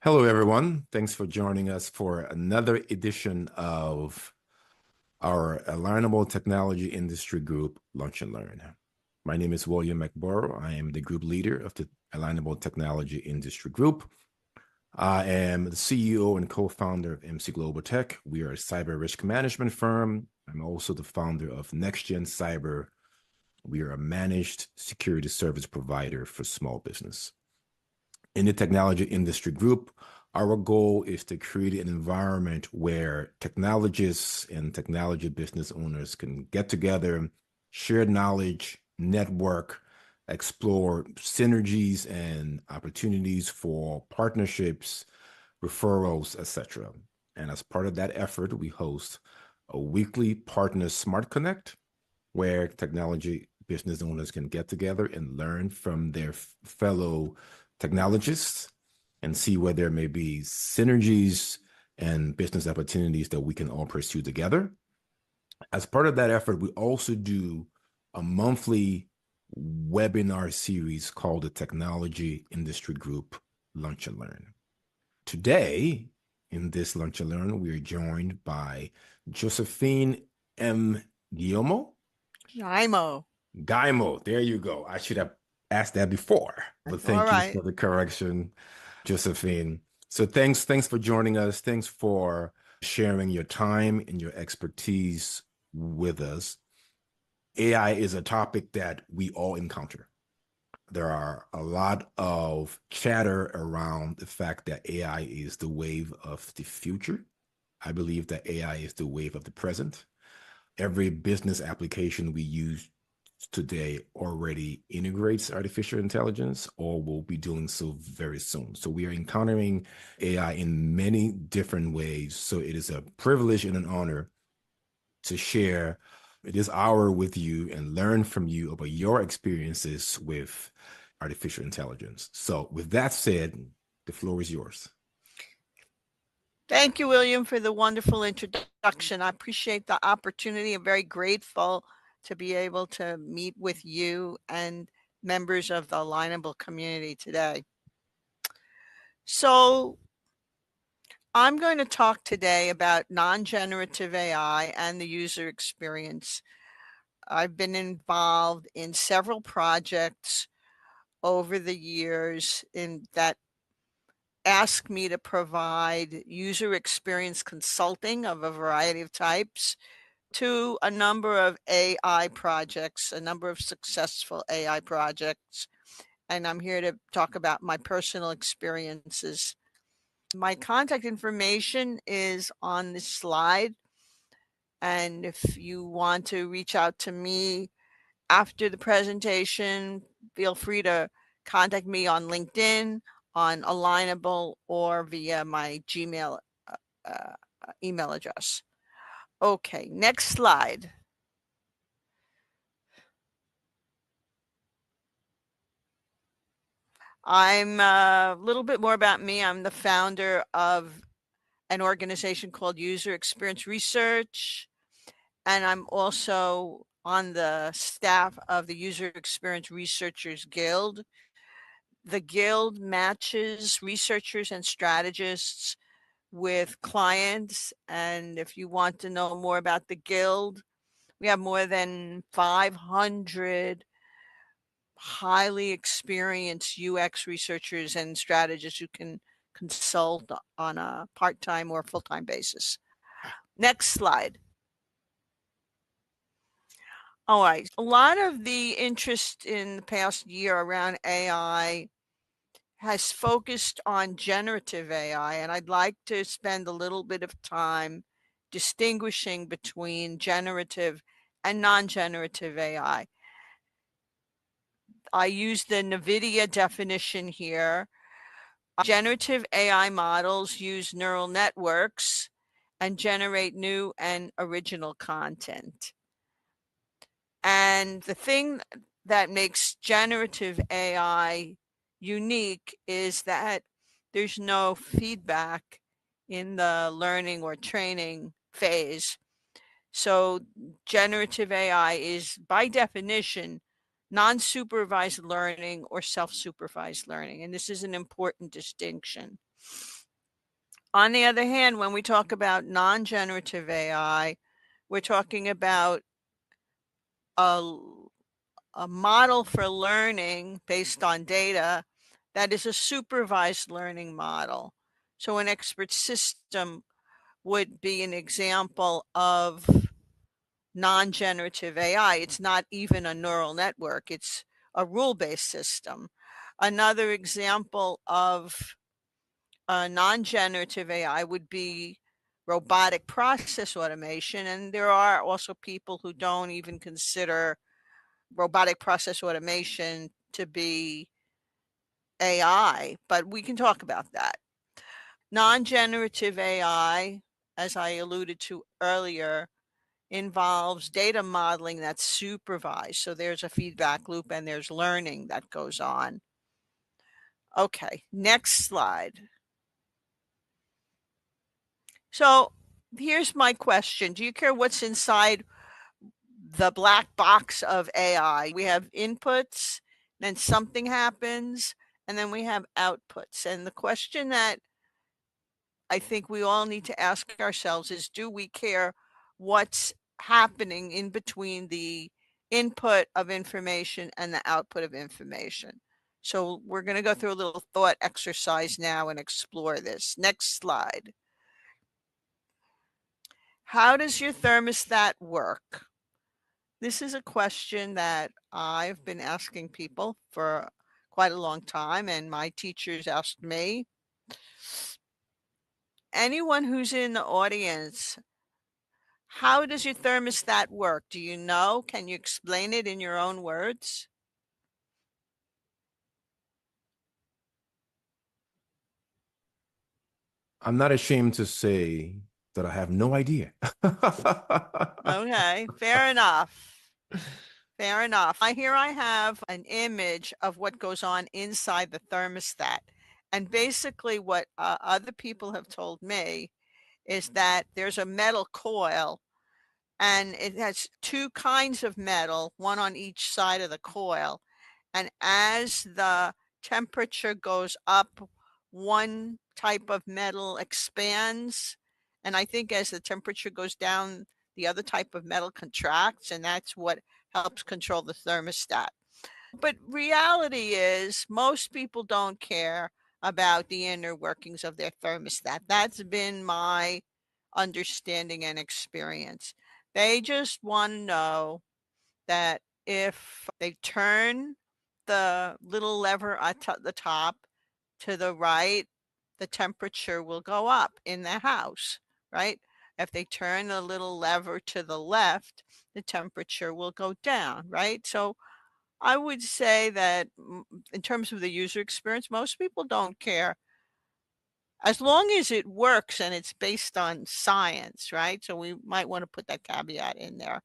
Hello, everyone. Thanks for joining us for another edition of our Alignable Technology Industry Group Lunch and Learn. My name is William McBorough. I am the group leader of the Alignable Technology Industry Group. I am the CEO and co-founder of MC Global Tech. We are a cyber risk management firm. I'm also the founder of NextGen Cyber. We are a managed security service provider for small business. In the technology industry group, our goal is to create an environment where technologists and technology business owners can get together, share knowledge, network, explore synergies and opportunities for partnerships, referrals, etc. And as part of that effort, we host a weekly Partner Smart Connect, where technology business owners can get together and learn from their fellow technologists and see where there may be synergies and business opportunities that we can all pursue together. As part of that effort, we also do a monthly webinar series called the Technology Industry Group Lunch and Learn. Today, in this Lunch and Learn, we are joined by Josephine M. Giaimo. Giaimo, there you go. I should have asked that before, but thank you for the correction, Josephine. So thanks for joining us. Thanks for sharing your time and your expertise with us. AI is a topic that we all encounter. There are a lot of chatter around the fact that AI is the wave of the future. I believe that AI is the wave of the present. Every business application we use today already integrates artificial intelligence or will be doing so very soon. So we are encountering AI in many different ways. So it is a privilege and an honor to share this hour with you and learn from you about your experiences with artificial intelligence. So with that said, the floor is yours. Thank you, William, for the wonderful introduction. I appreciate the opportunity. I'm very grateful to be able to meet with you and members of the Alignable community today. So I'm going to talk today about non-generative AI and the user experience. I've been involved in several projects over the years that ask me to provide user experience consulting of a variety of types to a number of AI projects, a number of successful AI projects. And I'm here to talk about my personal experiences. My contact information is on this slide. And if you want to reach out to me after the presentation, feel free to contact me on LinkedIn, on Alignable, or via my Gmail email address. Okay, next slide. I'm a little bit more about me. I'm the founder of an organization called User Experience Research, and I'm also on the staff of the User Experience Researchers Guild. The Guild matches researchers and strategists with clients, and if you want to know more about the Guild, we have more than 500 highly experienced UX researchers and strategists who can consult on a part-time or full-time basis. Next slide. All right, a lot of the interest in the past year around AI has focused on generative AI, and I'd like to spend a little bit of time distinguishing between generative and non-generative AI. I use the NVIDIA definition here. Generative AI models use neural networks and generate new and original content. And the thing that makes generative AI unique is that there's no feedback in the learning or training phase. So generative AI is, by definition, non-supervised learning or self-supervised learning. And this is an important distinction. On the other hand, when we talk about non-generative AI, we're talking about a model for learning based on data that is a supervised learning model. So an expert system would be an example of non-generative AI. It's not even a neural network. It's a rule-based system. Another example of non-generative AI would be robotic process automation. And there are also people who don't even consider robotic process automation to be AI, but we can talk about that. Non-generative AI, as I alluded to earlier, involves data modeling that's supervised. So there's a feedback loop and there's learning that goes on. Okay, next slide. So here's my question. Do you care what's inside the black box of AI? We have inputs, then something happens, and then we have outputs. And the question that I think we all need to ask ourselves is, do we care what's happening in between the input of information and the output of information? So we're going to go through a little thought exercise now and explore this. Next slide. How does your thermostat work? This is a question that I've been asking people for quite a long time, and my teachers asked me. Anyone who's in the audience, how does your thermostat work? Do you know? Can you explain it in your own words? I'm not ashamed to say that I have no idea. Okay, fair enough. Fair enough. Here I have an image of what goes on inside the thermostat. And basically what other people have told me is that there's a metal coil and it has two kinds of metal, one on each side of the coil. And as the temperature goes up, one type of metal expands. And I think as the temperature goes down, the other type of metal contracts, and that's what helps control the thermostat. But reality is most people don't care about the inner workings of their thermostat. That's been my understanding and experience. They just want to know that if they turn the little lever at the top to the right, the temperature will go up in the house, right? If they turn the little lever to the left, the temperature will go down, right? So I would say that in terms of the user experience, most people don't care as long as it works and it's based on science, right? So we might want to put that caveat in there.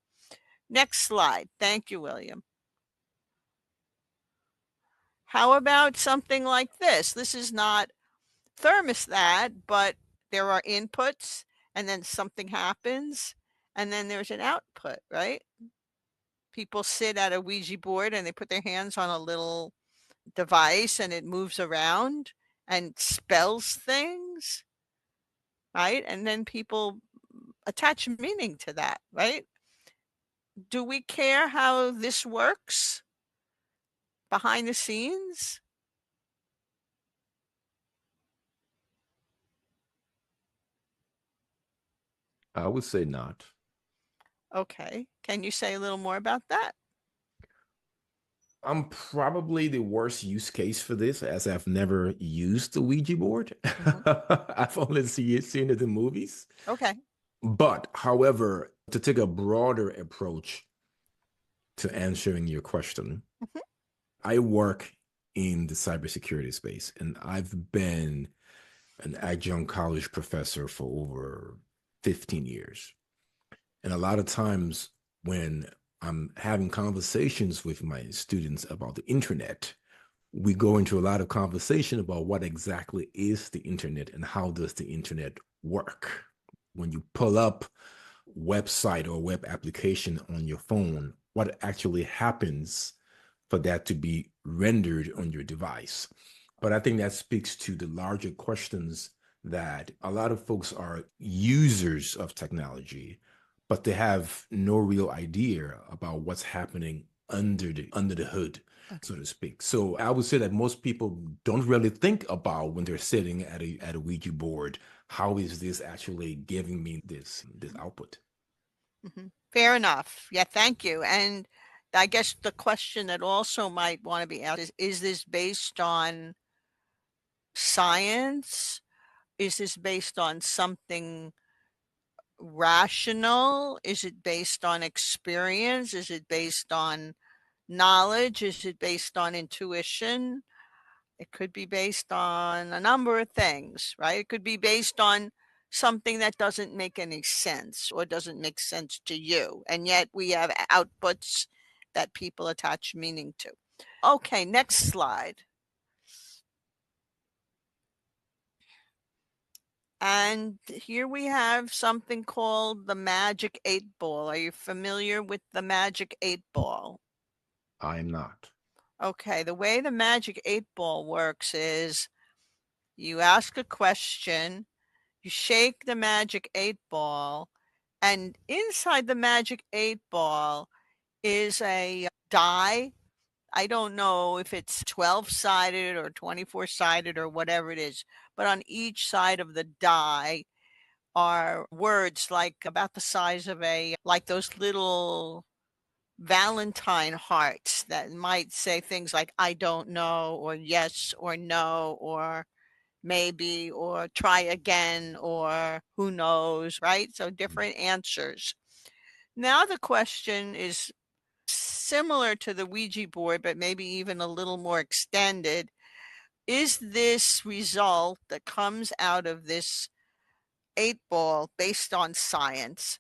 Next slide. Thank you, William. How about something like this? This is not thermostat, but there are inputs and then something happens and then there's an output, right? People sit at a Ouija board and they put their hands on a little device and it moves around and spells things, right? And then people attach meaning to that, right? Do we care how this works behind the scenes? I would say not. Okay. Can you say a little more about that? I'm probably the worst use case for this, as I've never used the Ouija board. I've only seen it in movies. Okay. But, however, to take a broader approach to answering your question, Mhm. I work in the cybersecurity space, and I've been an adjunct college professor for over 15 years. And a lot of times when I'm having conversations with my students about the internet, we go into a lot of conversation about what exactly is the internet and how does the internet work. When you pull up website or web application on your phone, what actually happens for that to be rendered on your device. But I think that speaks to the larger questions that a lot of folks are users of technology, but they have no real idea about what's happening under the hood, so to speak. So I would say that most people don't really think about when they're sitting at a Ouija board, how is this actually giving me this output? Fair enough. Yeah, thank you. And I guess the question that also might want to be asked is this based on science? Is this based on something rational? Is it based on experience? Is it based on knowledge? Is it based on intuition? It could be based on a number of things, right? It could be based on something that doesn't make any sense or doesn't make sense to you. And yet we have outputs that people attach meaning to. Okay, next slide. And here we have something called the Magic 8 Ball. Are you familiar with the Magic 8 Ball? I'm not. Okay, the way the Magic 8 Ball works is you ask a question, you shake the Magic 8 Ball, and inside the Magic 8 Ball is a die. I don't know if it's 12-sided or 24-sided or whatever it is, but on each side of the die are words like about the size of like those little Valentine hearts that might say things like, I don't know, or yes, or no, or maybe, or try again, or who knows, right? So different answers. Now the question is similar to the Ouija board, but maybe even a little more extended. Is this result that comes out of this 8 ball based on science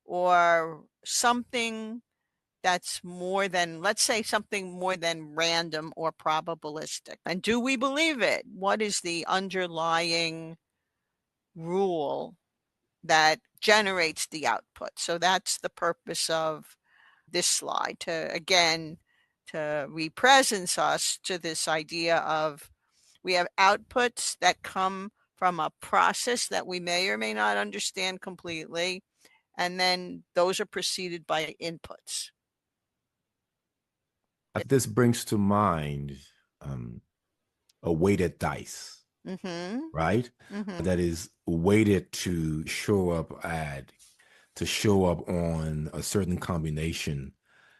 or something that's more than, let's say, something more than random or probabilistic? And do we believe it? What is the underlying rule that generates the output? So that's the purpose of this slide, to again to represent us to this idea of we have outputs that come from a process that we may or may not understand completely, and then those are preceded by inputs. This brings to mind a weighted dice, Mm-hmm. right? Mm-hmm. That is weighted to show up on a certain combination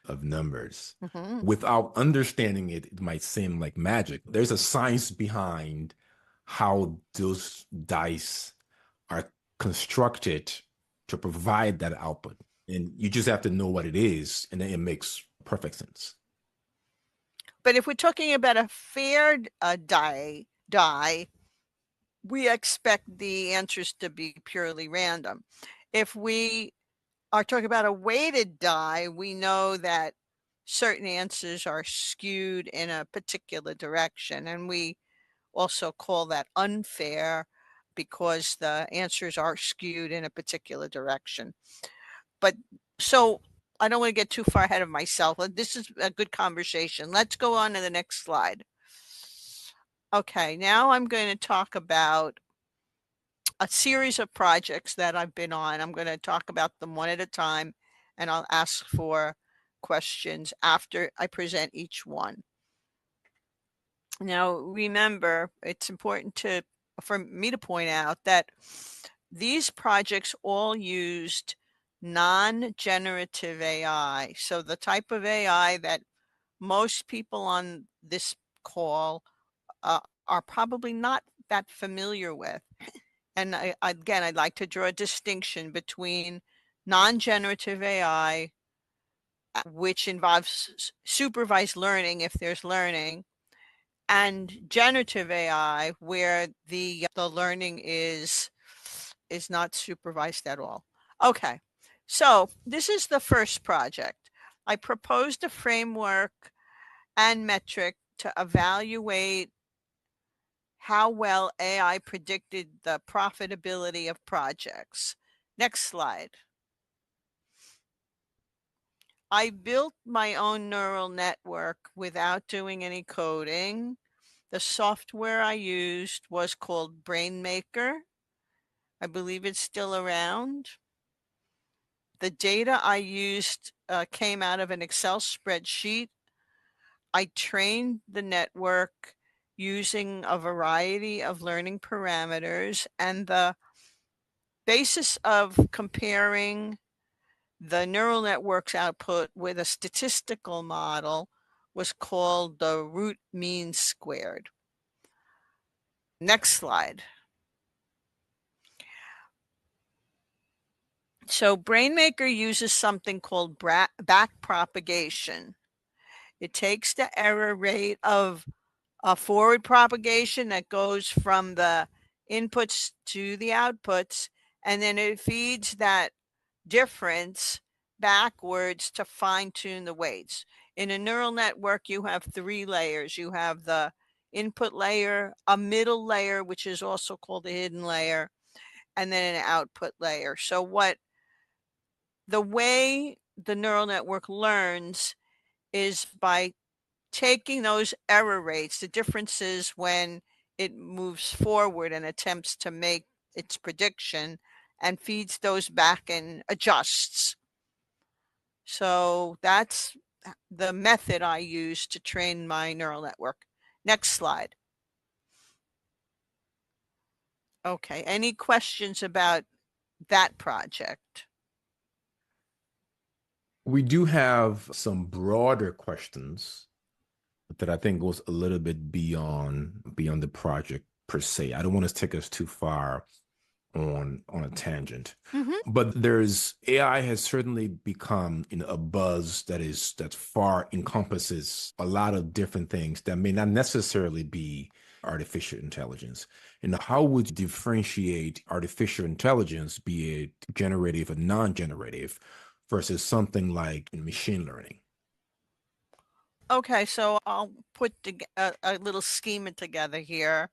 of numbers. Mm-hmm. Without understanding it, it might seem like magic. There's a science behind how those dice are constructed to provide that output. And you just have to know what it is, and then it makes perfect sense. But if we're talking about a fair die, we expect the answers to be purely random. If we are talking about a weighted die, we know that certain answers are skewed in a particular direction, and we also call that unfair because the answers are skewed in a particular direction. But so I don't want to get too far ahead of myself. This is a good conversation. Let's go on to the next slide. Okay, now I'm going to talk about a series of projects that I've been on. I'm going to talk about them one at a time, and I'll ask for questions after I present each one. Now, remember, it's important for me to point out that these projects all used non-generative AI. So the type of AI that most people on this call are probably not that familiar with. And again, I'd like to draw a distinction between non-generative AI, which involves supervised learning if there's learning, and generative AI, where the learning is not supervised at all. Okay, so this is the first project. I proposed a framework and metric to evaluate how well AI predicted the profitability of projects. Next slide. I built my own neural network without doing any coding. The software I used was called BrainMaker. I believe it's still around. The data I used came out of an Excel spreadsheet. I trained the network using a variety of learning parameters, and the basis of comparing the neural network's output with a statistical model was called the root mean squared. Next slide. So BrainMaker uses something called backpropagation. It takes the error rate of a forward propagation that goes from the inputs to the outputs, and then it feeds that difference backwards to fine-tune the weights. In a neural network, you have 3 layers. You have the input layer, a middle layer, which is also called a hidden layer, and then an output layer. So the way the neural network learns is by taking those error rates, the differences when it moves forward and attempts to make its prediction, and feeds those back and adjusts. So that's the method I use to train my neural network. Next slide. Okay, any questions about that project? We do have some broader questions that I think goes a little bit beyond the project per se. I don't want to take us too far on a tangent. But there's AI has certainly become a buzz that far encompasses a lot of different things that may not necessarily be artificial intelligence. And how would you differentiate artificial intelligence, be it generative or non-generative, versus something like machine learning? Okay, so I'll put a little schema together here.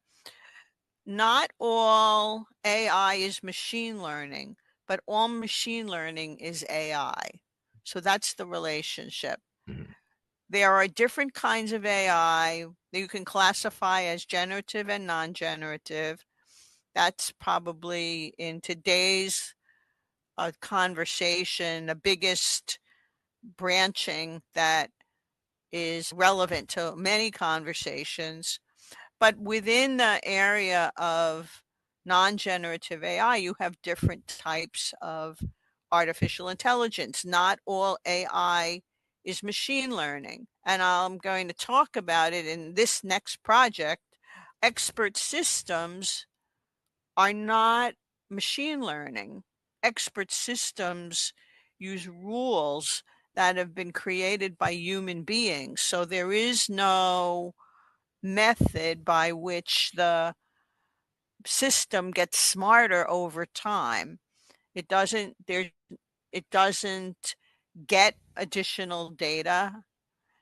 Not all AI is machine learning, but all machine learning is AI. So that's the relationship. There are different kinds of AI that you can classify as generative and non-generative. That's probably in today's conversation, the biggest branching that is relevant to many conversations. But within the area of non-generative AI, you have different types of artificial intelligence. Not all AI is machine learning. And I'm going to talk about it in this next project. Expert systems are not machine learning. Expert systems use rules that have been created by human beings. So there is no method by which the system gets smarter over time. It doesn't get additional data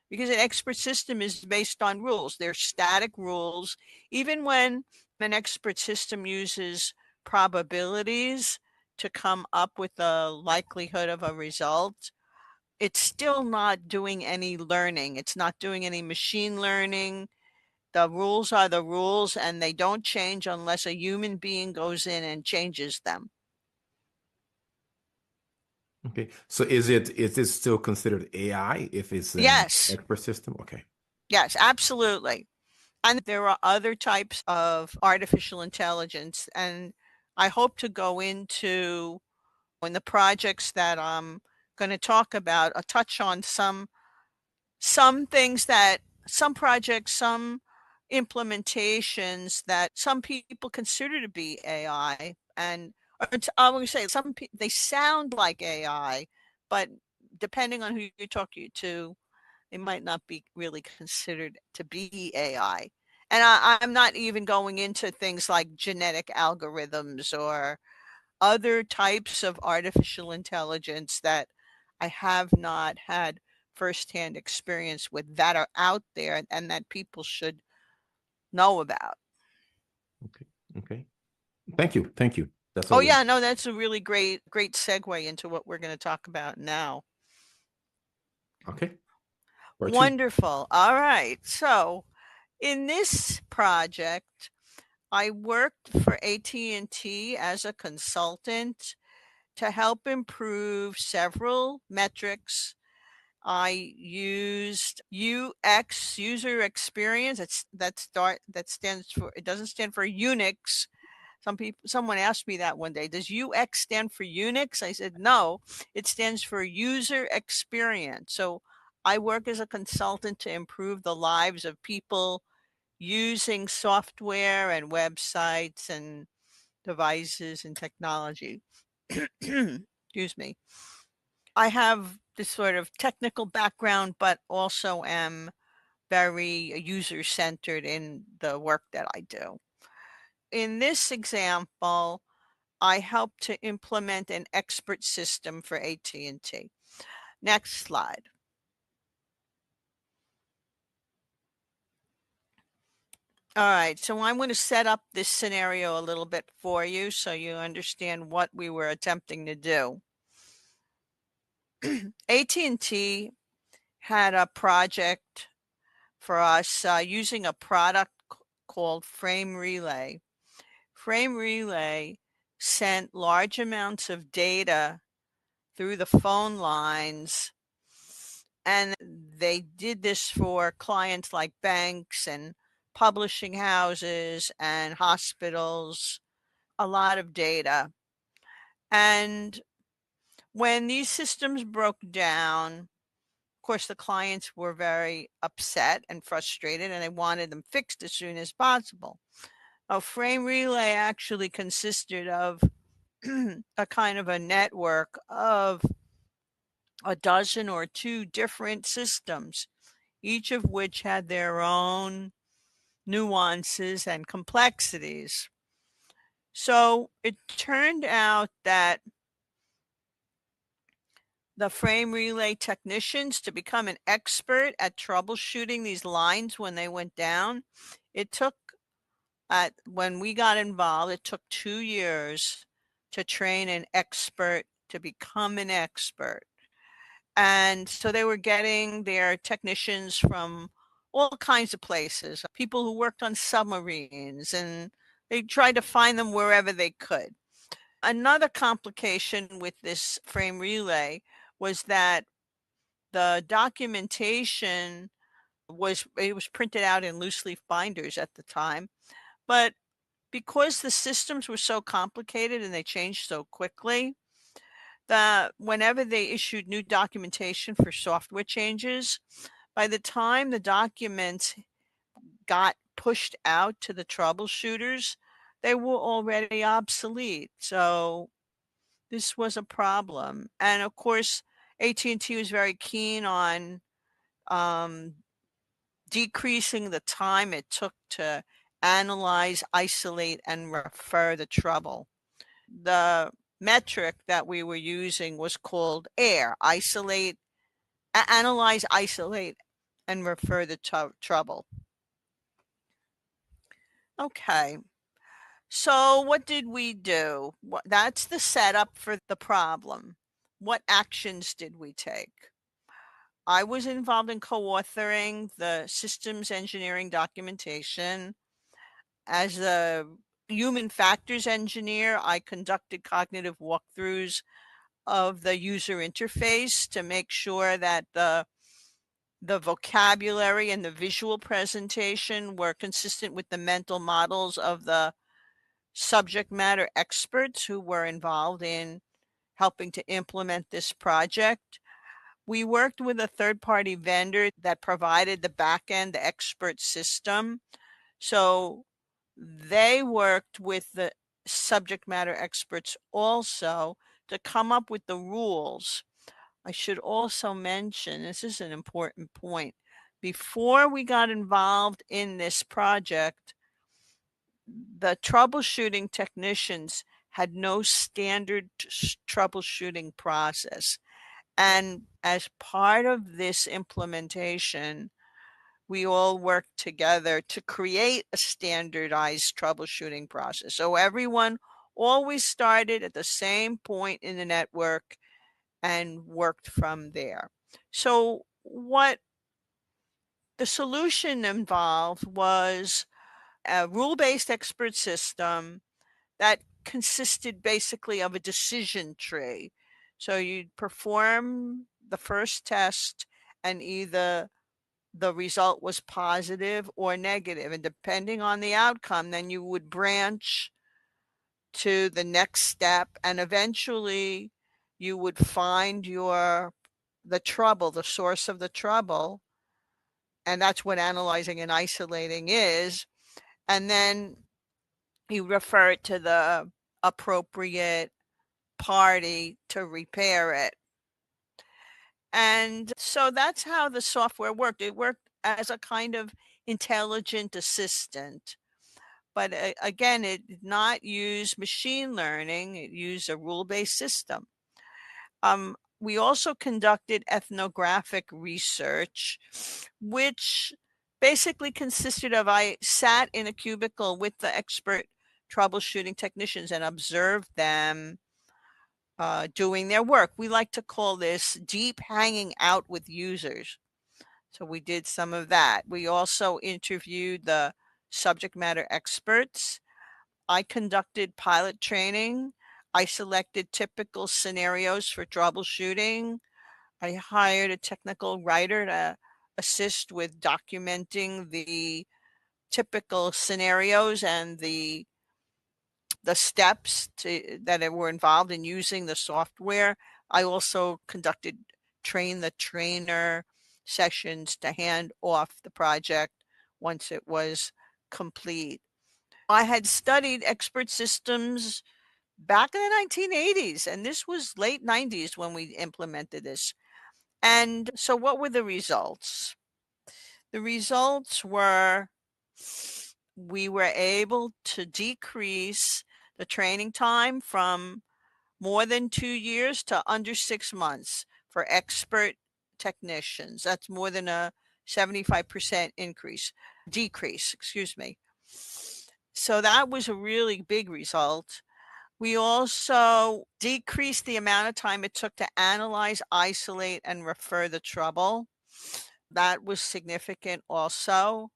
because an expert system is based on rules. They're static rules. Even when an expert system uses probabilities to come up with the likelihood of a result, it's still not doing any learning. It's not doing any machine learning. The rules are the rules, and they don't change unless a human being goes in and changes them. Okay. So is it still considered AI if it's an Yes. expert system? Okay. Yes, absolutely. And there are other types of artificial intelligence, and I hope to go into in the projects that I'm going to talk about, a touch on some things that some projects, some implementations that some people consider to be AI, and I would say they sound like AI, but depending on who you talk to, they might not be really considered to be AI. And I'm not even going into things like genetic algorithms or other types of artificial intelligence that I have not had firsthand experience with that are out there and that people should know about. Okay. Okay. Thank you. Thank you. That's Oh always yeah, no, that's a really great segue into what we're going to talk about now. okay. Part two. Wonderful. All right. So In this project, I worked for AT&T as a consultant to help improve several metrics. I used UX, user experience. That stands for, it doesn't stand for Unix. Someone asked me that one day. Does UX stand for Unix? I said, no, it stands for user experience. So I work as a consultant to improve the lives of people using software and websites and devices and technology. Excuse me. I have this sort of technical background, but also am very user-centered in the work that I do. In this example, I helped to implement an expert system for AT&T. Next slide. All right, so I'm going to set up this scenario a little bit for you so you understand what we were attempting to do. AT&T had a project for us using a product called Frame Relay. Frame Relay sent large amounts of data through the phone lines, and they did this for clients like banks and publishing houses and hospitals, a lot of data. And when these systems broke down, of course, the clients were very upset and frustrated, and they wanted them fixed as soon as possible. A Frame Relay actually consisted of a kind of a network of a dozen or two different systems, each of which had their own nuances and complexities. So it turned out that the Frame Relay technicians, to become an expert at troubleshooting these lines when they went down, it took, when we got involved, it took 2 years to train an expert to become an expert. And so they were getting their technicians from all kinds of places, people who worked on submarines, and they tried to find them wherever they could. Another complication with this Frame Relay was that the documentation was printed out in loose leaf binders at the time, but because the systems were so complicated and they changed so quickly, whenever they issued new documentation for software changes, by the time the documents got pushed out to the troubleshooters, they were already obsolete. So this was a problem. And of course, AT&T was very keen on decreasing the time it took to analyze, isolate, and refer the trouble. The metric that we were using was called AIR, analyze, isolate, and refer the trouble. Okay, so what did we do? That's the setup for the problem. What actions did we take? I was involved in co-authoring the systems engineering documentation. As a human factors engineer, I conducted cognitive walkthroughs of the user interface to make sure that the vocabulary and the visual presentation were consistent with the mental models of the subject matter experts who were involved in helping to implement this project. We worked with a third-party vendor that provided the backend, the expert system. So they worked with the subject matter experts also to come up with the rules. I should also mention, this is an important point, before we got involved in this project, the troubleshooting technicians had no standard troubleshooting process. And as part of this implementation, we all worked together to create a standardized troubleshooting process. So everyone always started at the same point in the network and worked from there. So The solution involved was a rule-based expert system that consisted basically of a decision tree. So you'd perform the first test and either the result was positive or negative. And depending on the outcome, then you would branch to the next step, and eventually you would find the trouble, the source of the trouble. And that's what analyzing and isolating is. And then you refer it to the appropriate party to repair it. And so that's how the software worked. It worked as a kind of intelligent assistant. But again, it did not use machine learning. It used a rule-based system. We also conducted ethnographic research, which basically consisted of I sat in a cubicle with the expert troubleshooting technicians and observed them doing their work. We like to call this deep hanging out with users. So we did some of that. We also interviewed the subject matter experts. I conducted pilot training. I selected typical scenarios for troubleshooting. I hired a technical writer to assist with documenting the typical scenarios and the steps that were involved in using the software. I also conducted train the trainer sessions to hand off the project once it was complete. I had studied expert systems back in the 1980s, and this was late 90s when we implemented this. And so what were the results? The results were we were able to decrease the training time from more than 2 years to under 6 months for expert technicians. That's more than a 75% decrease, excuse me. So that was a really big result. We also decreased the amount of time it took to analyze, isolate, and refer the trouble. That was significant also.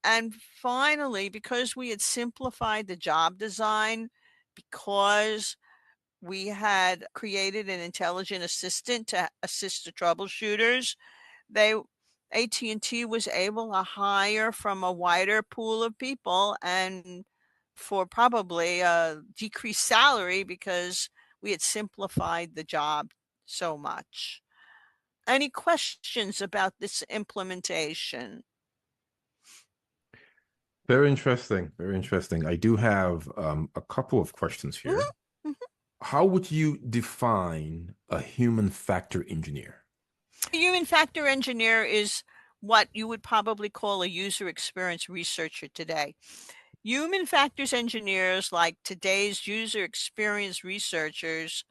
And finally, because we had simplified the job design, because we had created an intelligent assistant to assist the troubleshooters, AT&T was able to hire from a wider pool of people and for probably a decreased salary because we had simplified the job so much. Any questions about this implementation? Very interesting. Very interesting. I do have a couple of questions here. Mm-hmm. Mm-hmm. How would you define a human factor engineer? A human factor engineer is what you would probably call a user experience researcher today. Human factors engineers, like today's user experience researchers,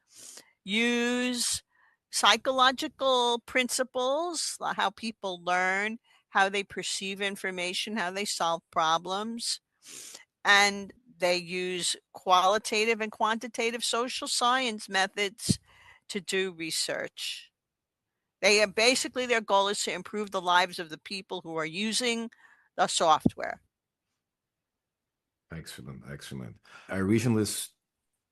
use psychological principles, how people learn, how they perceive information, how they solve problems, and they use qualitative and quantitative social science methods to do research. They are basically, their goal is to improve the lives of the people who are using the software. Excellent, excellent. I recently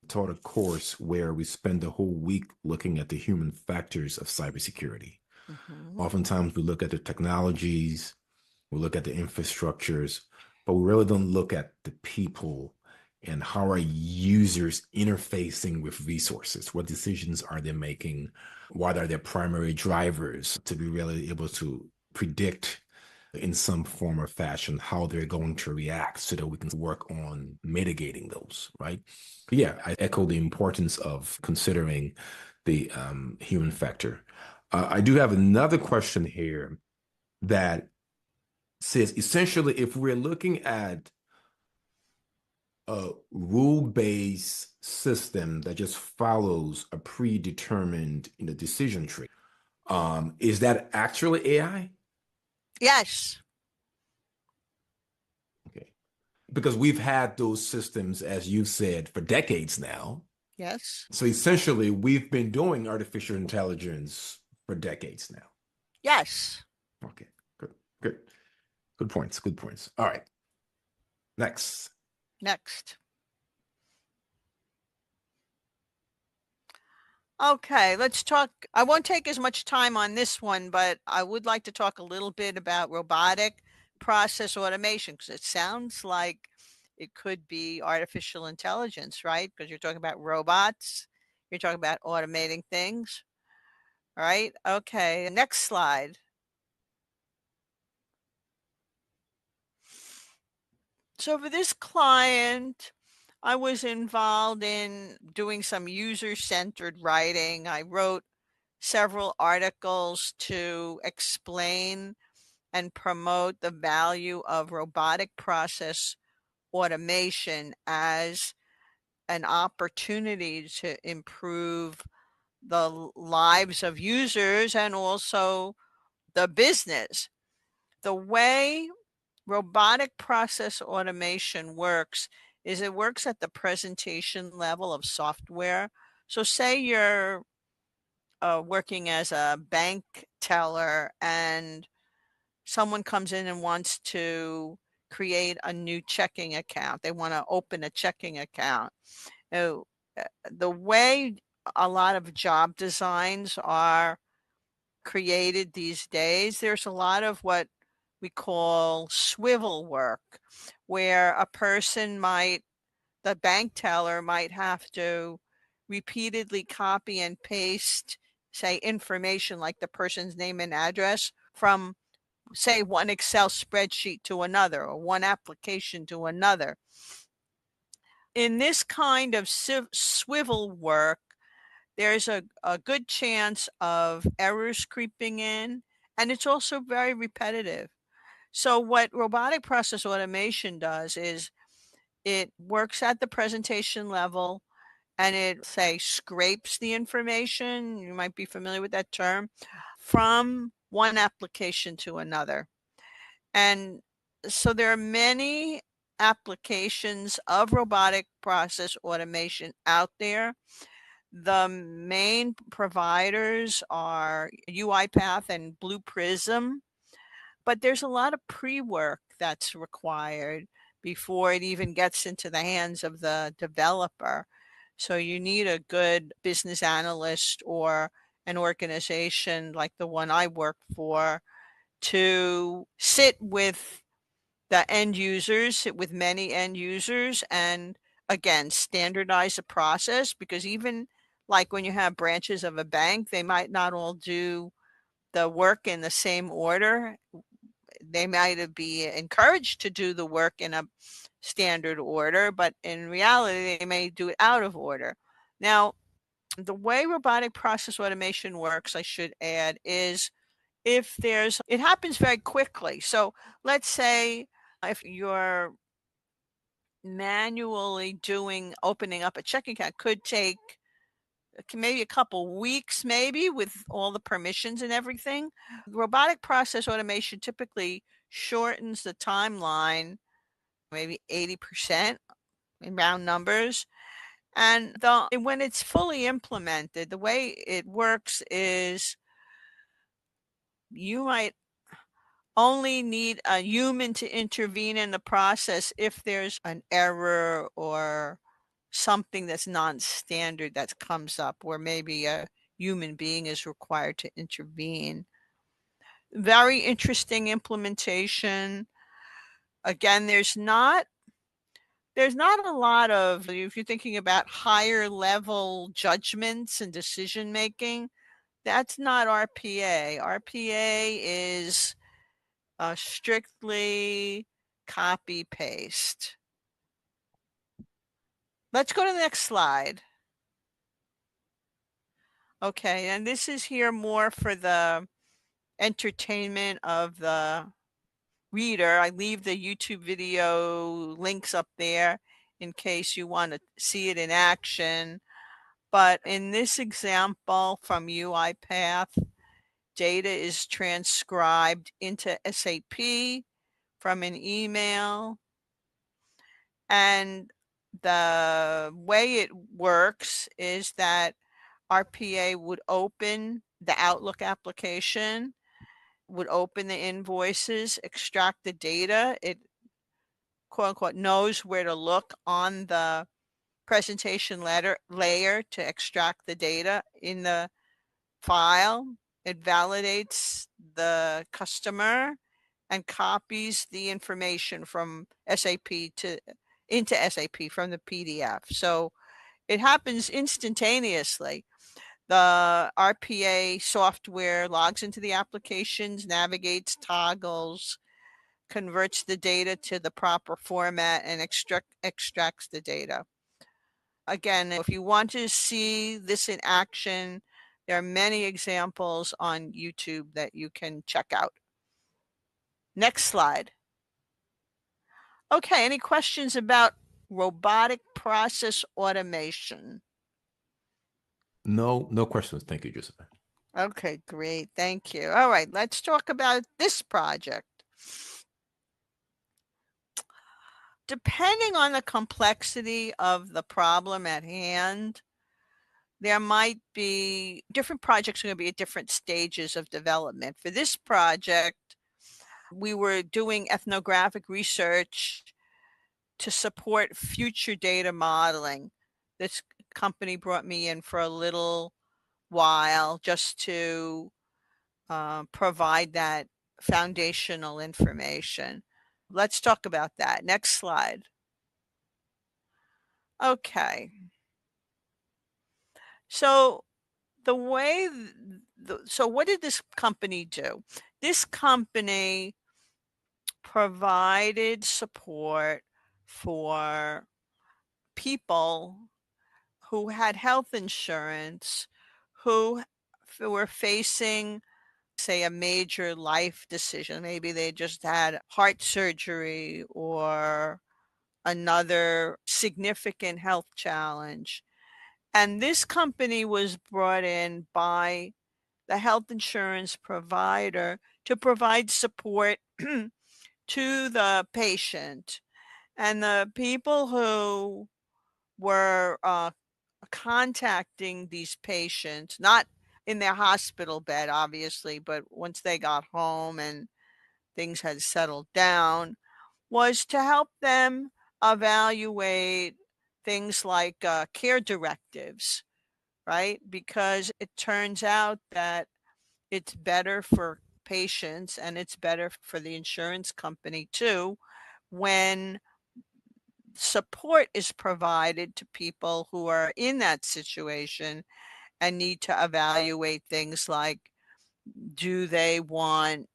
taught a course where we spend the whole week looking at the human factors of cybersecurity. Mm-hmm. Oftentimes we look at the technologies, we look at the infrastructures, but we really don't look at the people and how are users interfacing with resources? What decisions are they making? What are their primary drivers to be really able to predict in some form or fashion how they're going to react so that we can work on mitigating those, right? But yeah, I echo the importance of considering the human factor. I do have another question here that says essentially if we're looking at a rule-based system that just follows a predetermined decision tree, is that actually AI? Yes. Okay. Because we've had those systems, as you said, for decades now. Yes. So essentially, we've been doing artificial intelligence for decades now. Yes. Okay, good. Good. Good points. Good points. All right. Next. Okay, let's talk. I won't take as much time on this one, but I would like to talk a little bit about robotic process automation, because it sounds like it could be artificial intelligence, right? Because you're talking about robots, you're talking about automating things, right? Okay, next slide. So for this client, I was involved in doing some user-centered writing. I wrote several articles to explain and promote the value of robotic process automation as an opportunity to improve the lives of users and also the business. The way robotic process automation works is it works at the presentation level of software. So say you're working as a bank teller and someone comes in and wants to create a new checking account. They want to open a checking account. Oh, the way a lot of job designs are created these days, there's a lot of what we call swivel work, where a person the bank teller might have to repeatedly copy and paste, say, information like the person's name and address from, say, one Excel spreadsheet to another or one application to another. In this kind of swivel work, there's a good chance of errors creeping in, and it's also very repetitive. So what robotic process automation does is it works at the presentation level and it, say, scrapes the information, you might be familiar with that term, from one application to another. And so there are many applications of robotic process automation out there. The main providers are UiPath and Blue Prism, but there's a lot of pre-work that's required before it even gets into the hands of the developer. So you need a good business analyst or an organization like the one I work for to sit with the end users, sit with many end users, and again, standardize the process, because even like when you have branches of a bank, they might not all do the work in the same order. They might be encouraged to do the work in a standard order, but in reality, they may do it out of order. Now, the way robotic process automation works, I should add, is it happens very quickly. So let's say if you're manually opening up a checking account, could take maybe a couple weeks, maybe, with all the permissions and everything. Robotic process automation typically shortens the timeline, maybe 80% in round numbers. And when it's fully implemented, the way it works is you might only need a human to intervene in the process if there's an error or something that's non-standard that comes up where maybe a human being is required to intervene. Very interesting implementation. Again, there's not a lot of, if you're thinking about higher level judgments and decision making, that's not RPA. RPA is strictly copy paste. Let's go to the next slide. Okay, and this is here more for the entertainment of the reader. I leave the YouTube video links up there in case you want to see it in action. But in this example from UiPath, data is transcribed into SAP from an email. And the way it works is that RPA would open the Outlook application would open the invoices, extract the data. It, quote unquote, knows where to look on the presentation layer to extract the data in the file. It validates the customer and copies the information from SAP into SAP from the PDF. So it happens instantaneously. The RPA software logs into the applications, navigates, toggles, converts the data to the proper format, and extracts the data. Again, if you want to see this in action, there are many examples on YouTube that you can check out. Next slide. Okay, any questions about robotic process automation? No, no questions. Thank you, Josephine. Okay, great. Thank you. All right, let's talk about this project. Depending on the complexity of the problem at hand, there might be different projects are going to be at different stages of development. For this project, we were doing ethnographic research to support future data modeling. This company brought me in for a little while just to provide that foundational information. Let's talk about that. Next slide. Okay. So the way, so what did this company do? This company provided support for people who had health insurance, who were facing, say, a major life decision. Maybe they just had heart surgery or another significant health challenge. And this company was brought in by the health insurance provider to provide support to the patient. And the people who were contacting these patients, not in their hospital bed, obviously, but once they got home and things had settled down, was to help them evaluate things like care directives, right? Because it turns out that it's better for patients and it's better for the insurance company too when support is provided to people who are in that situation and need to evaluate things like, do they want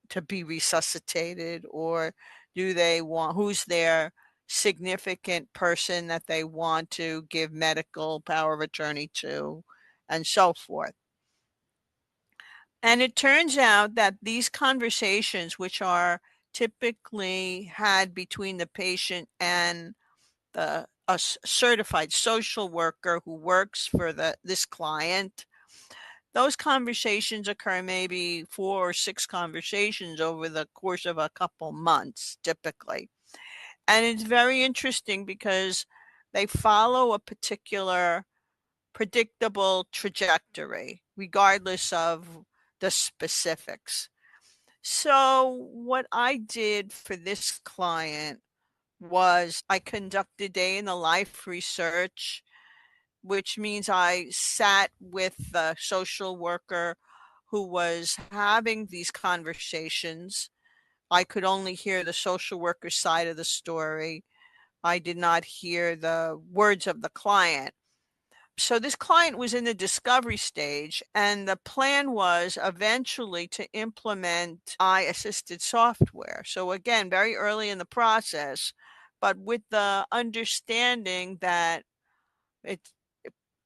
to be resuscitated, or do they want, who's their significant person that they want to give medical power of attorney to, and so forth. And it turns out that these conversations, which are typically had between the patient and a certified social worker who works for this client, those conversations occur maybe 4 or 6 conversations over the course of a couple months, typically. And it's very interesting because they follow a particular predictable trajectory, regardless of the specifics. So what I did for this client was I conducted day in the life research, which means I sat with the social worker who was having these conversations. I could only hear the social worker side of the story. I did not hear the words of the client. So this client was in the discovery stage, and the plan was eventually to implement AI-assisted software. So again, very early in the process, but with the understanding that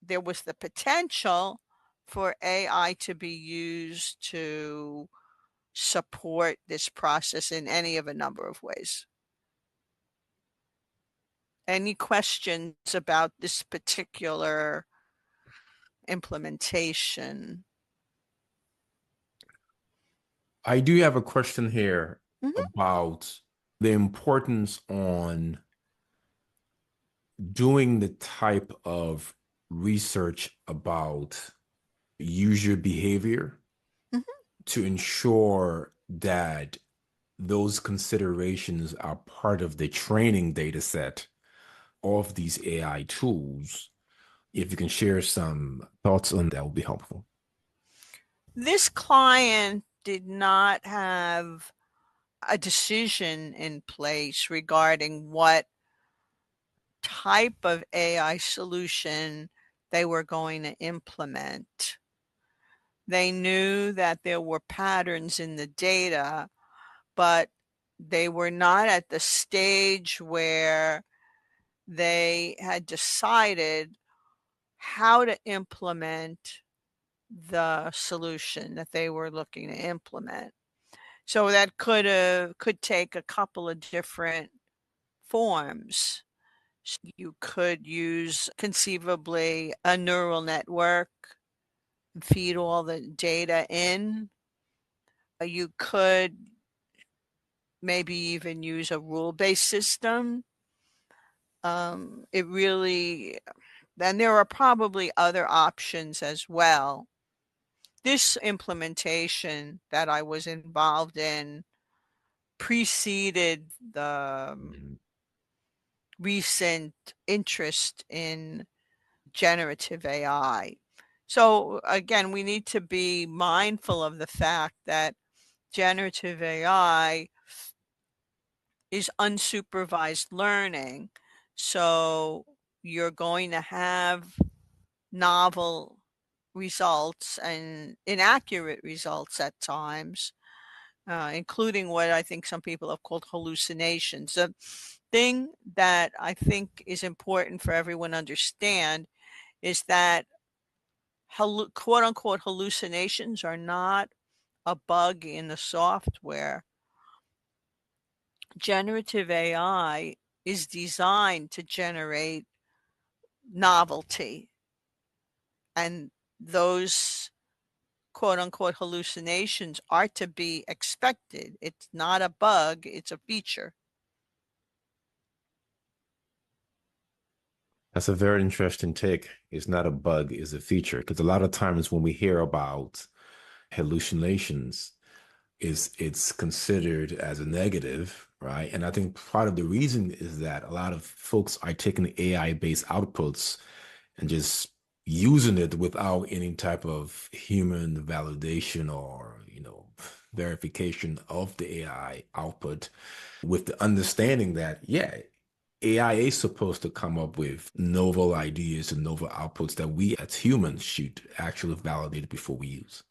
there was the potential for AI to be used to support this process in any of a number of ways. Any questions about this particular implementation? I do have a question here Mhm. about the importance on doing the type of research about user behavior Mhm. to ensure that those considerations are part of the training data set of these AI tools. If you can share some thoughts on that, would be helpful. This client did not have a decision in place regarding what type of AI solution they were going to implement. They knew that there were patterns in the data, but they were not at the stage where they had decided how to implement the solution that they were looking to implement. So that could take a couple of different forms. You could use conceivably a neural network, feed all the data in. You could maybe even use a rule-based system. It really, then there are probably other options as well. This implementation that I was involved in preceded the recent interest in generative AI. So again, we need to be mindful of the fact that generative AI is unsupervised learning. So you're going to have novel results and inaccurate results at times, including what I think some people have called hallucinations. The thing that I think is important for everyone to understand is that quote unquote hallucinations are not a bug in the software. Generative AI is designed to generate novelty, and those quote unquote hallucinations are to be expected. It's not a bug, it's a feature. That's a very interesting take. It's not a bug, it's a feature. Because a lot of times when we hear about hallucinations, it's considered as a negative, right? And I think part of the reason is that a lot of folks are taking AI-based outputs and just using it without any type of human validation or, verification of the AI output, with the understanding that, yeah, AI is supposed to come up with novel ideas and novel outputs that we as humans should actually validate before we use.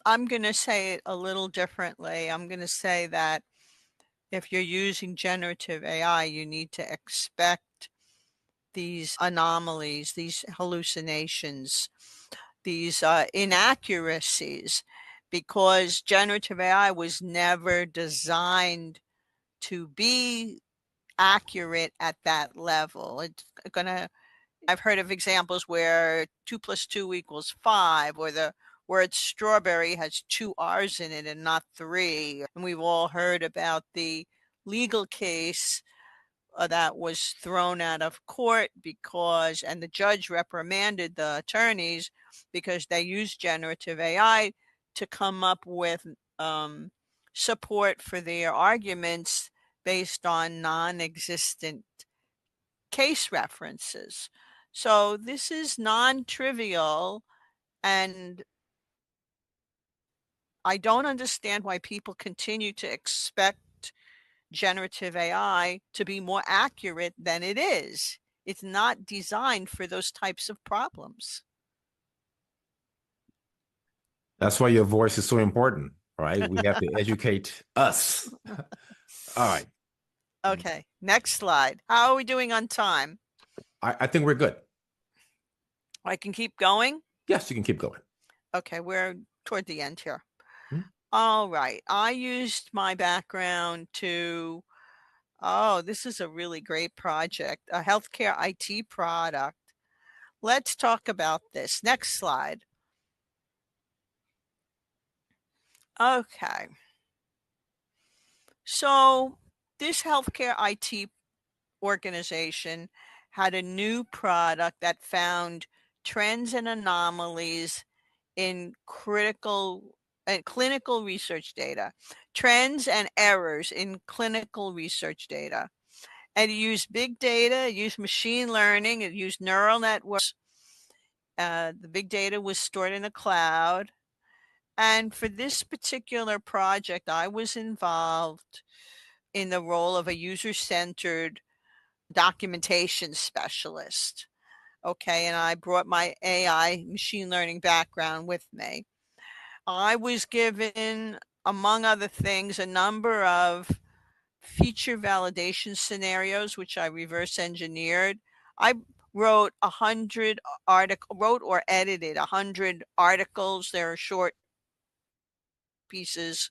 I'm going to say it a little differently. I'm going to say that if you're using generative AI, you need to expect these anomalies, these hallucinations, these inaccuracies, because generative AI was never designed to be accurate at that level. It's going to, I've heard of examples where 2 + 2 = 5, or the word strawberry has 2 R's in it and not 3. And we've all heard about the legal case that was thrown out of court because, and the judge reprimanded the attorneys because they used generative AI to come up with support for their arguments based on non-existent case references. So this is non-trivial, and I don't understand why people continue to expect generative AI to be more accurate than it is. It's not designed for those types of problems. That's why your voice is so important, right? We have to educate us. All right. Okay, next slide. How are we doing on time? I think we're good. I can keep going? Yes, you can keep going. Okay, we're toward the end here. Hmm? All right. I used my background to, oh, this is a really great project, a healthcare IT product. Let's talk about this. Next slide. Okay. So this healthcare IT organization had a new product that found trends and anomalies in critical and clinical research data, trends and errors in clinical research data. And it used big data, it used machine learning, it used neural networks. The big data was stored in the cloud. And for this particular project, I was involved in the role of a user-centered documentation specialist. Okay, and I brought my AI machine learning background with me. I was given, among other things, a number of feature validation scenarios, which I reverse engineered. I wrote wrote or edited 100 articles. They're short pieces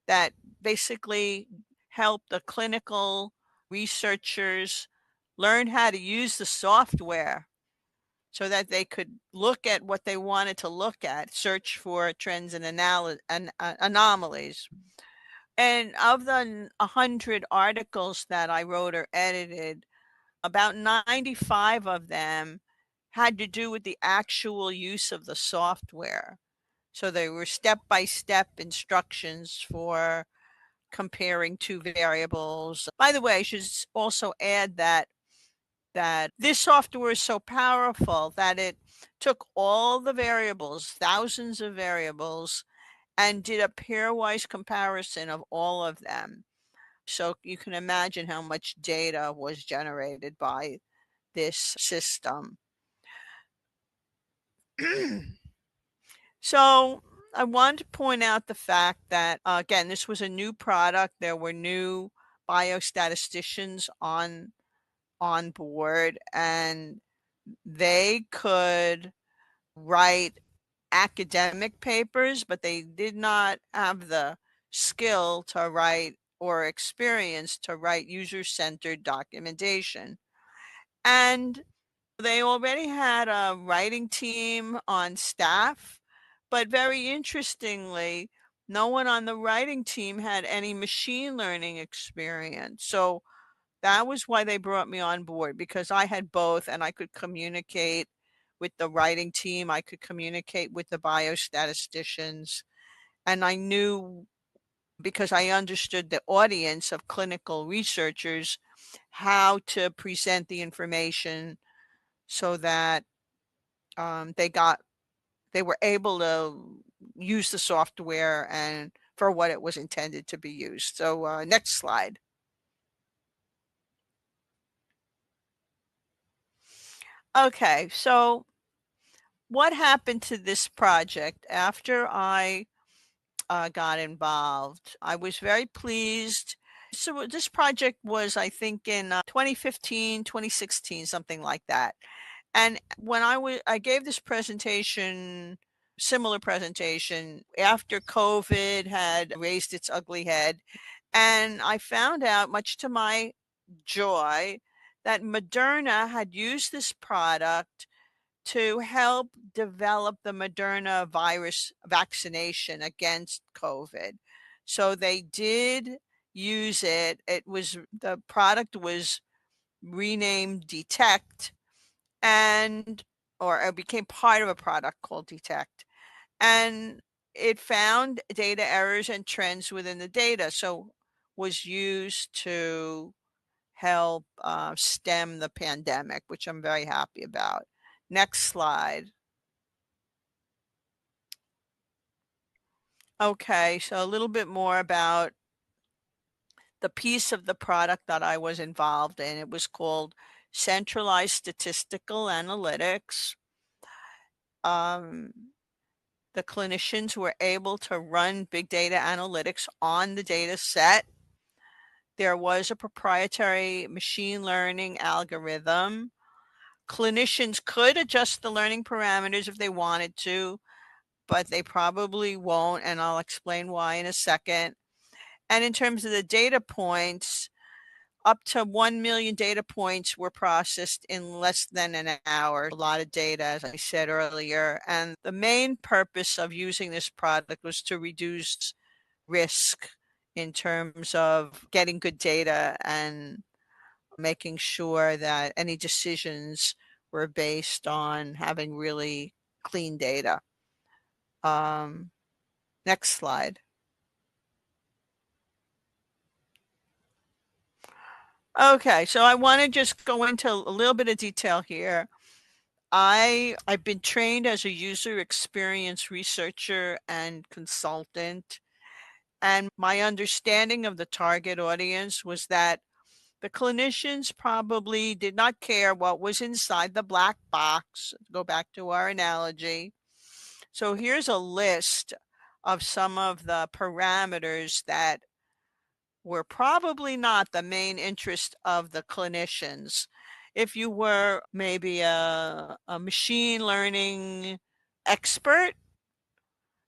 that basically help the clinical researchers learn how to use the software so that they could look at what they wanted to look at, search for trends and anomalies. And of the 100 articles that I wrote or edited, about 95 of them had to do with the actual use of the software. So they were step-by-step instructions for comparing two variables. By the way, I should also add that this software is so powerful that it took all the variables, thousands of variables, and did a pairwise comparison of all of them. So you can imagine how much data was generated by this system. So I want to point out the fact that, again, this was a new product. There were new biostatisticians on board, and they could write academic papers, but they did not have the skill to write or experience to write user-centered documentation. And they already had a writing team on staff, but very interestingly, no one on the writing team had any machine learning experience. So that was why they brought me on board, because I had both and I could communicate with the writing team. I could communicate with the biostatisticians, and I knew, because I understood the audience of clinical researchers, how to present the information so that they were able to use the software and for what it was intended to be used. So next slide. Okay, so what happened to this project after I got involved? I was very pleased. So this project was, I think, in 2015, 2016, something like that. And when I gave this presentation, similar presentation, after COVID had raised its ugly head, and I found out, much to my joy, that Moderna had used this product to help develop the Moderna virus vaccination against COVID. So they did use it. The product was renamed Detect, or it became part of a product called Detect. And it found data errors and trends within the data. So was used to help stem the pandemic, which I'm very happy about. Next slide. Okay, so a little bit more about the piece of the product that I was involved in. It was called Centralized Statistical Analytics. The clinicians were able to run big data analytics on the data set. There was a proprietary machine learning algorithm. Clinicians could adjust the learning parameters if they wanted to, but they probably won't, and I'll explain why in a second. And in terms of the data points, up to 1 million data points were processed in less than an hour. A lot of data, as I said earlier. And the main purpose of using this product was to reduce risk in terms of getting good data and making sure that any decisions were based on having really clean data. Next slide. Okay, so I want to just go into a little bit of detail here. I've been trained as a user experience researcher and consultant, and my understanding of the target audience was that the clinicians probably did not care what was inside the black box. Go back to our analogy. So here's a list of some of the parameters that were probably not the main interest of the clinicians. If you were maybe a machine learning expert,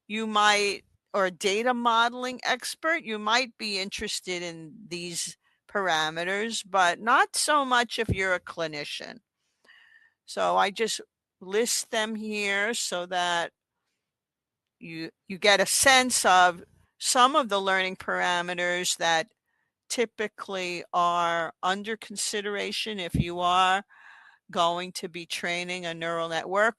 you might, or a data modeling expert, you might be interested in these parameters, but not so much if you're a clinician. So I just list them here so that you get a sense of some of the learning parameters that typically are under consideration if you are going to be training a neural network.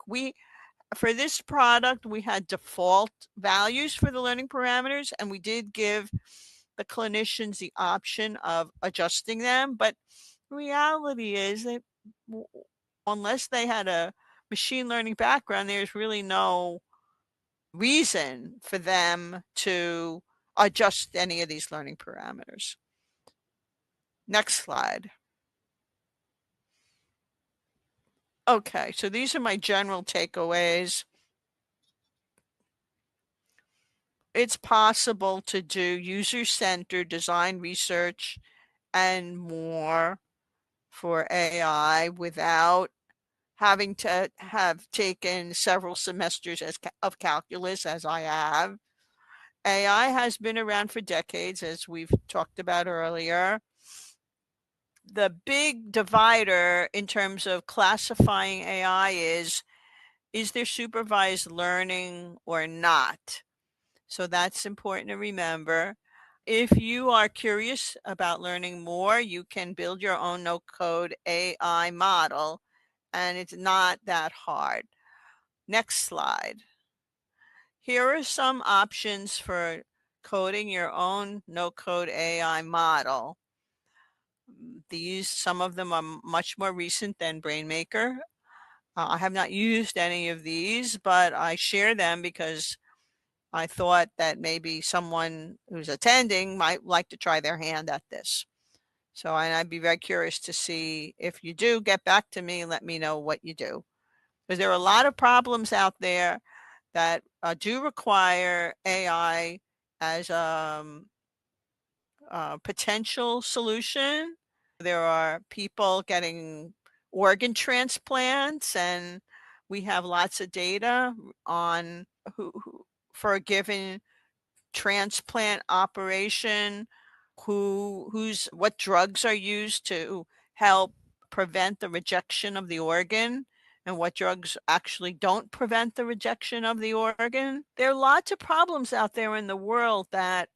For this product, we had default values for the learning parameters, and we did give the clinicians the option of adjusting them. But the reality is that unless they had a machine learning background, there's really no reason for them to adjust any of these learning parameters. Next slide. Okay, so these are my general takeaways. It's possible to do user-centered design research and more for AI without having to have taken several semesters of calculus, as I have. AI has been around for decades, as we've talked about earlier. The big divider in terms of classifying AI is there supervised learning or not? So that's important to remember. If you are curious about learning more, you can build your own no-code AI model, and it's not that hard. Next slide. Here are some options for coding your own no-code AI model. Some of them are much more recent than BrainMaker. I have not used any of these, but I share them because I thought that maybe someone who's attending might like to try their hand at this. So I'd be very curious to see if you do, get back to me and let me know what you do. Because there are a lot of problems out there that do require AI as a potential solution. There are people getting organ transplants, and we have lots of data on who for a given transplant operation, what drugs are used to help prevent the rejection of the organ, and what drugs actually don't prevent the rejection of the organ. There are lots of problems out there in the world that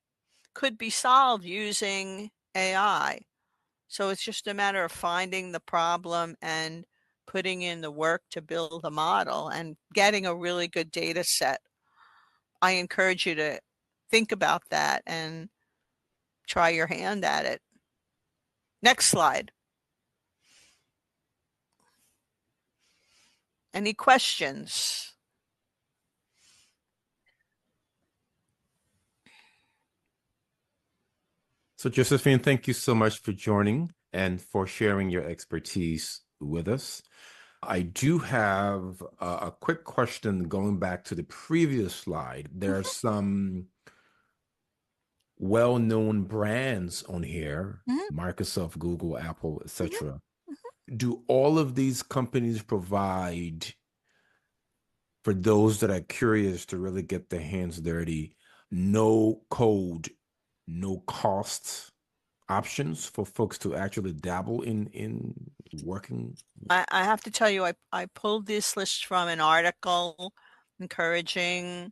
could be solved using AI. So it's just a matter of finding the problem and putting in the work to build a model and getting a really good data set. I encourage you to think about that and try your hand at it. Next slide. Any questions? So, Josephine, thank you so much for joining and for sharing your expertise with us. I do have a quick question going back to the previous slide. There are some well-known brands on here, Microsoft, Google, Apple, etc. Do all of these companies provide, for those that are curious to really get their hands dirty, no code, no cost options for folks to actually dabble in working? I have to tell you, I pulled this list from an article encouraging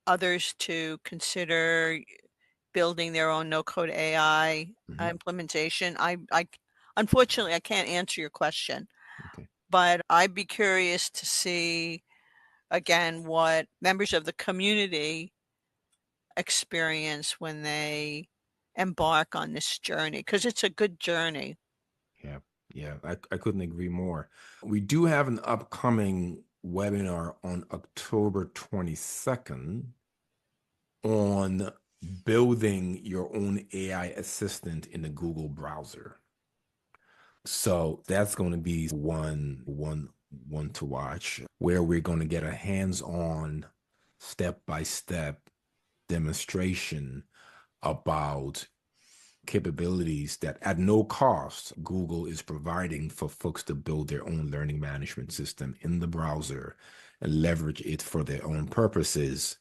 others to consider building their own no-code AI implementation. Unfortunately, I can't answer your question, but I'd be curious to see, again, what members of the community experience when they embark on this journey, because it's a good journey. Yeah, yeah, I couldn't agree more. We do have an upcoming webinar on October 22nd on building your own AI assistant in the Google browser. So that's going to be one to watch, where we're going to get a hands-on, step-by-step demonstration about capabilities that at no cost Google is providing for folks to build their own learning management system in the browser and leverage it for their own purposes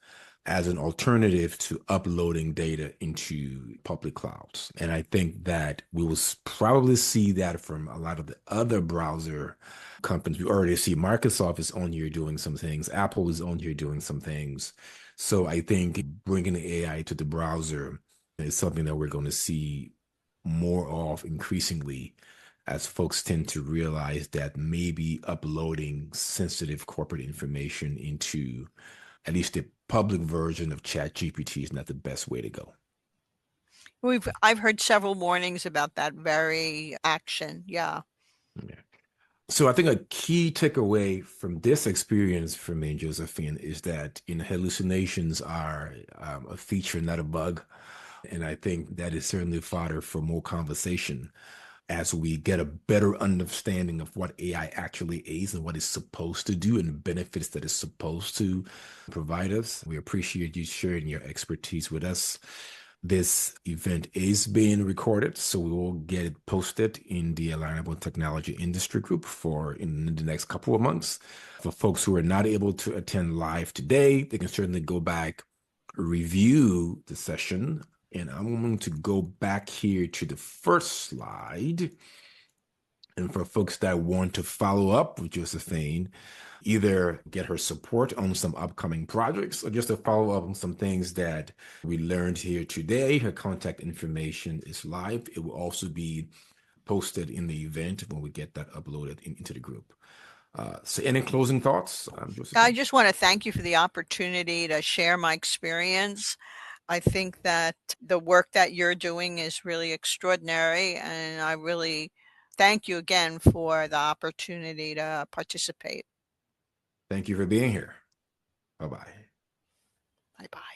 as an alternative to uploading data into public clouds. And I think that we will probably see that from a lot of the other browser companies. We already see Microsoft is on here doing some things. Apple is on here doing some things. So I think bringing the AI to the browser is something that we're going to see more of increasingly, as folks tend to realize that maybe uploading sensitive corporate information into at least the public version of ChatGPT is not the best way to go. I've heard several warnings about that very action. Yeah. So I think a key takeaway from this experience for me, Josephine, is that hallucinations are a feature, not a bug. And I think that is certainly fodder for more conversation as we get a better understanding of what AI actually is and what it's supposed to do and the benefits that it's supposed to provide us. We appreciate you sharing your expertise with us. This event is being recorded, so we will get it posted in the Alignable Technology Industry Group in the next couple of months. For folks who are not able to attend live today, they can certainly go back, review the session. And I'm going to go back here to the first slide. And for folks that want to follow up with Josephine, either get her support on some upcoming projects or just to follow up on some things that we learned here today, her contact information is live. It will also be posted in the event when we get that uploaded into the group. So any closing thoughts, Josephine? I just want to thank you for the opportunity to share my experience. I think that the work that you're doing is really extraordinary, and I really thank you again for the opportunity to participate. Thank you for being here. Bye-bye. Bye-bye.